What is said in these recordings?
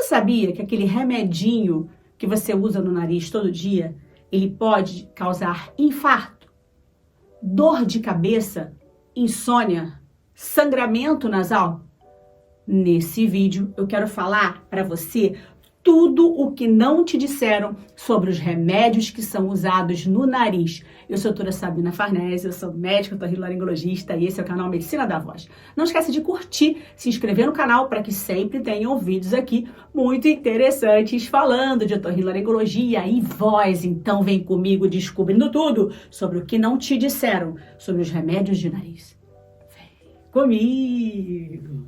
sabia que aquele remedinho que você usa no nariz todo dia, ele pode causar infarto, dor de cabeça, insônia, sangramento nasal? Nesse vídeo eu quero falar para você tudo o que não te disseram sobre os remédios que são usados no nariz. Eu sou a doutora Sabina Farnese, eu sou médica otorrinolaringologista e esse é o canal Medicina da Voz. Não esquece de curtir, se inscrever no canal para que sempre tenham vídeos aqui muito interessantes falando de otorrinolaringologia e voz. Então vem comigo descobrindo tudo sobre o que não te disseram sobre os remédios de nariz. Vem comigo!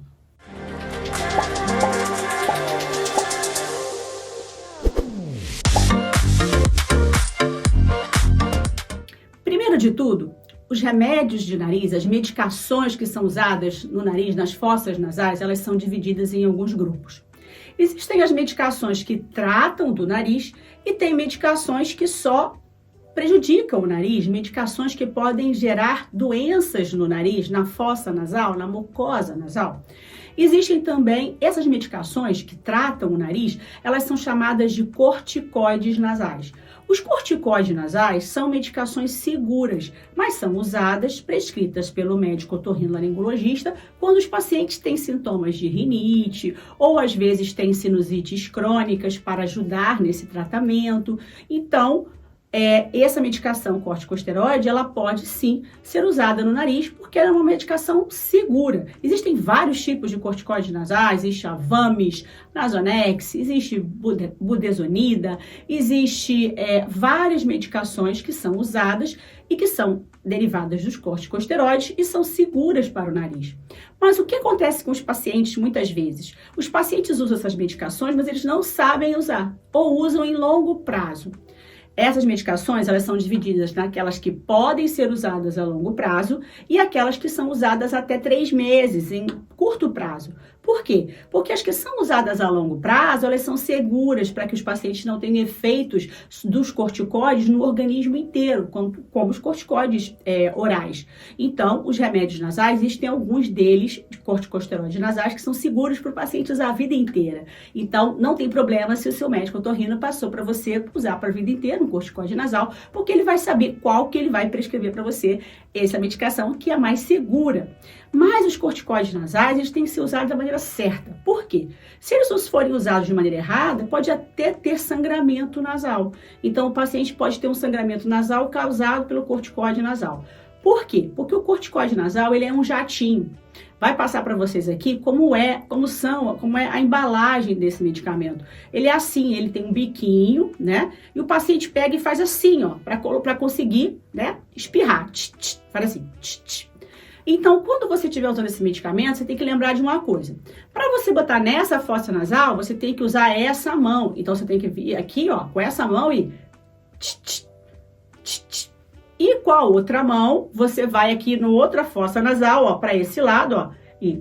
Primeiro de tudo, os remédios de nariz, as medicações que são usadas no nariz, nas fossas nasais, elas são divididas em alguns grupos. Existem as medicações que tratam do nariz e tem medicações que só prejudicam o nariz, medicações que podem gerar doenças no nariz, na fossa nasal, na mucosa nasal. Existem também essas medicações que tratam o nariz, elas são chamadas de corticoides nasais. Os corticoides nasais são medicações seguras, mas são usadas, prescritas pelo médico otorrinolaringologista, quando os pacientes têm sintomas de rinite ou às vezes têm sinusites crônicas para ajudar nesse tratamento. Então, essa medicação corticosteroide, ela pode sim ser usada no nariz porque ela é uma medicação segura. Existem vários tipos de corticoides nasais, existe a Vamis, Nasonex, existe budesonida, existe várias medicações que são usadas e que são derivadas dos corticosteroides e são seguras para o nariz. Mas o que acontece com os pacientes muitas vezes? Os pacientes usam essas medicações, mas eles não sabem usar ou usam em longo prazo. Essas medicações, elas são divididas naquelas que podem ser usadas a longo prazo e aquelas que são usadas até 3 meses, em curto prazo. Por quê? Porque as que são usadas a longo prazo, elas são seguras para que os pacientes não tenham efeitos dos corticoides no organismo inteiro, como os corticoides orais. Então, os remédios nasais, existem alguns deles, de corticosteroides nasais, que são seguros para o paciente usar a vida inteira. Então, não tem problema se o seu médico otorrino passou para você usar para a vida inteira um corticoide nasal, porque ele vai saber qual que ele vai prescrever para você, essa medicação que é mais segura. Mas os corticoides nasais, eles têm que ser usados da maneira certa. Por quê? Se eles forem usados de maneira errada, pode até ter sangramento nasal. Então, o paciente pode ter um sangramento nasal causado pelo corticoide nasal. Por quê? Porque o corticoide nasal, ele é um jatinho. Vai passar para vocês aqui como é a embalagem desse medicamento. Ele é assim, ele tem um biquinho, né? E o paciente pega e faz assim, ó, para conseguir, né, espirrar. Faz assim, Então, quando você estiver usando esse medicamento, você tem que lembrar de uma coisa. Para você botar nessa fossa nasal, você tem que usar essa mão. Então, você tem que vir aqui, ó, com essa mão e... E com a outra mão, você vai aqui no outra fossa nasal, ó, para esse lado, ó, e...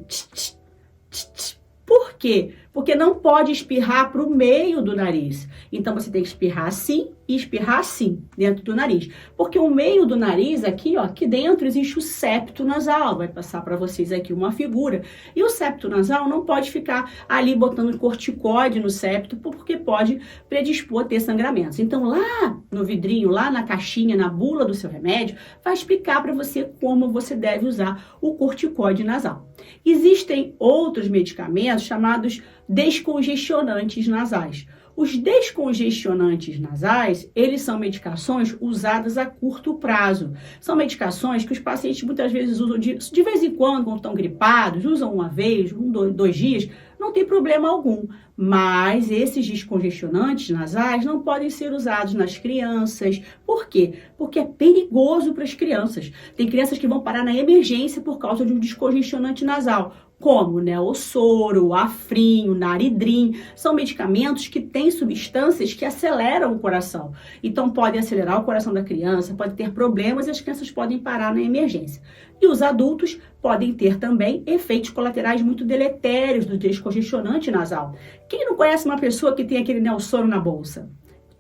Por quê? Porque não pode espirrar para o meio do nariz. Então, você tem que espirrar assim e espirrar assim, dentro do nariz. Porque o meio do nariz, aqui, ó, aqui dentro, existe o septo nasal. Vai passar para vocês aqui uma figura. E o septo nasal não pode ficar ali botando corticoide no septo, porque pode predispor a ter sangramentos. Então, lá no vidrinho, lá na caixinha, na bula do seu remédio, vai explicar para você como você deve usar o corticoide nasal. Existem outros medicamentos chamados descongestionantes nasais. Os descongestionantes nasais, eles são medicações usadas a curto prazo. São medicações que os pacientes muitas vezes usam de vez em quando estão gripados, usam uma vez, 2 dias, não tem problema algum. Mas esses descongestionantes nasais não podem ser usados nas crianças. Por quê? Porque é perigoso para as crianças. Tem crianças que vão parar na emergência por causa de um descongestionante nasal, como Neossoro, Afrin, Naridrim. São medicamentos que têm substâncias que aceleram o coração. Então, podem acelerar o coração da criança, pode ter problemas e as crianças podem parar na emergência. E os adultos podem ter também efeitos colaterais muito deletérios do descongestionante nasal. Quem não conhece uma pessoa que tem aquele Neossoro na bolsa?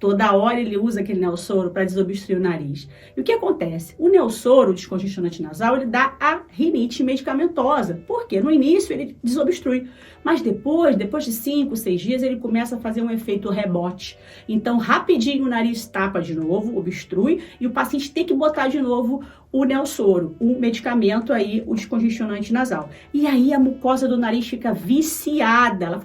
Toda hora ele usa aquele Neosoro para desobstruir o nariz. E o que acontece? O Neosoro, o descongestionante nasal, ele dá a rinite medicamentosa. Por quê? No início ele desobstrui, mas depois de 5, 6 dias, ele começa a fazer um efeito rebote. Então, rapidinho o nariz tapa de novo, obstrui, e o paciente tem que botar de novo o Neosoro, um medicamento aí, o descongestionante nasal. E aí a mucosa do nariz fica viciada,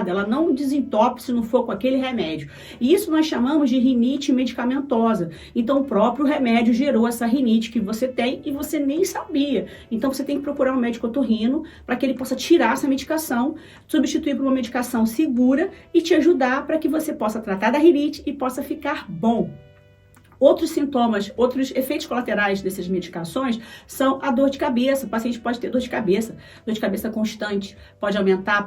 ela não desentope se não for com aquele remédio. E isso nós chamamos de rinite medicamentosa. Então o próprio remédio gerou essa rinite que você tem e você nem sabia. Então você tem que procurar um médico otorrino para que ele possa tirar essa medicação, substituir por uma medicação segura e te ajudar para que você possa tratar da rinite e possa ficar bom. Outros sintomas, outros efeitos colaterais dessas medicações são a dor de cabeça. O paciente pode ter dor de cabeça constante, pode aumentar a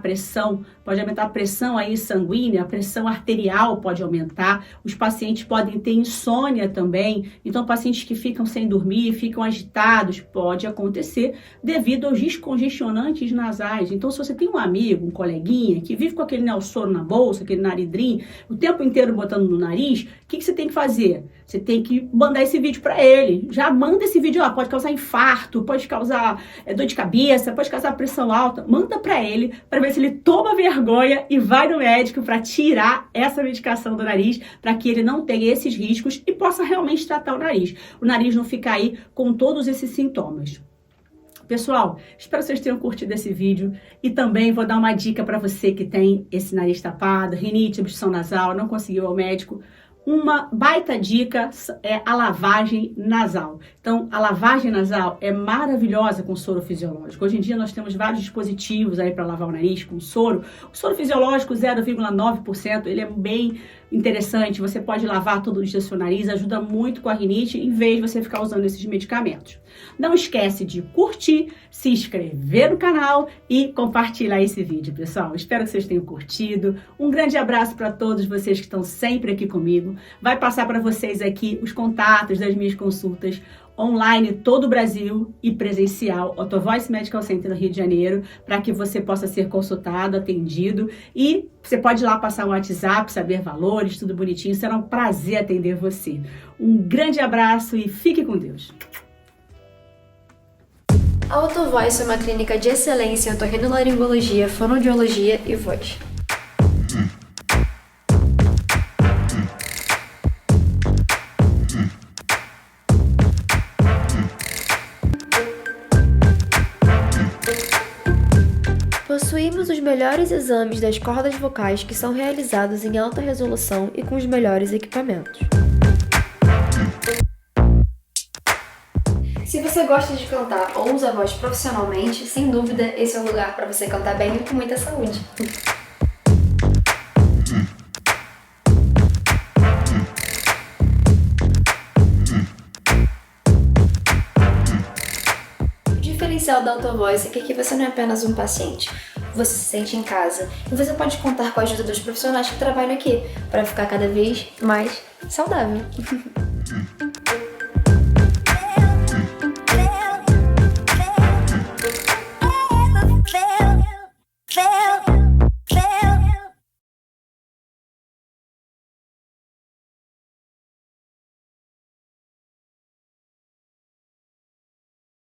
pressão aí sanguínea, a pressão arterial pode aumentar. Os pacientes podem ter insônia também. Então, pacientes que ficam sem dormir, ficam agitados, pode acontecer devido aos descongestionantes nasais. Então, se você tem um amigo, um coleguinha que vive com aquele Neosoro na bolsa, aquele naridrim, o tempo inteiro botando no nariz, o que você tem que fazer? Você tem que mandar esse vídeo para ele. Já manda esse vídeo, ó, pode causar infarto, pode causar dor de cabeça, pode causar pressão alta. Manda para ele, para ver se ele toma vergonha e vai no médico para tirar essa medicação do nariz, para que ele não tenha esses riscos e possa realmente tratar o nariz não ficar aí com todos esses sintomas. Pessoal, espero que vocês tenham curtido esse vídeo e também vou dar uma dica para você que tem esse nariz tapado, rinite, obstrução nasal, não conseguiu ir ao médico. Uma baita dica é a lavagem nasal. Então, a lavagem nasal é maravilhosa com soro fisiológico. Hoje em dia nós temos vários dispositivos aí para lavar o nariz com soro. O soro fisiológico 0,9%, ele é bem interessante. Você pode lavar todo dia seu nariz, ajuda muito com a rinite, em vez de você ficar usando esses medicamentos. Não esquece de curtir, se inscrever no canal e compartilhar esse vídeo, pessoal. Espero que vocês tenham curtido. Um grande abraço para todos vocês que estão sempre aqui comigo. Vai passar para vocês aqui os contatos das minhas consultas online todo o Brasil e presencial, Otovoice Medical Center no Rio de Janeiro, para que você possa ser consultado, atendido, e você pode ir lá passar o WhatsApp, saber valores, tudo bonitinho, será um prazer atender você. Um grande abraço e fique com Deus. A Otovoice é uma clínica de excelência em otorrinolaringologia, fonoaudiologia e voz. Possuímos os melhores exames das cordas vocais que são realizados em alta resolução e com os melhores equipamentos. Se você gosta de cantar ou usa a voz profissionalmente, sem dúvida esse é o lugar para você cantar bem e com muita saúde. O diferencial da Otovoice é que aqui você não é apenas um paciente, você se sente em casa e você pode contar com a ajuda dos profissionais que trabalham aqui para ficar cada vez mais saudável.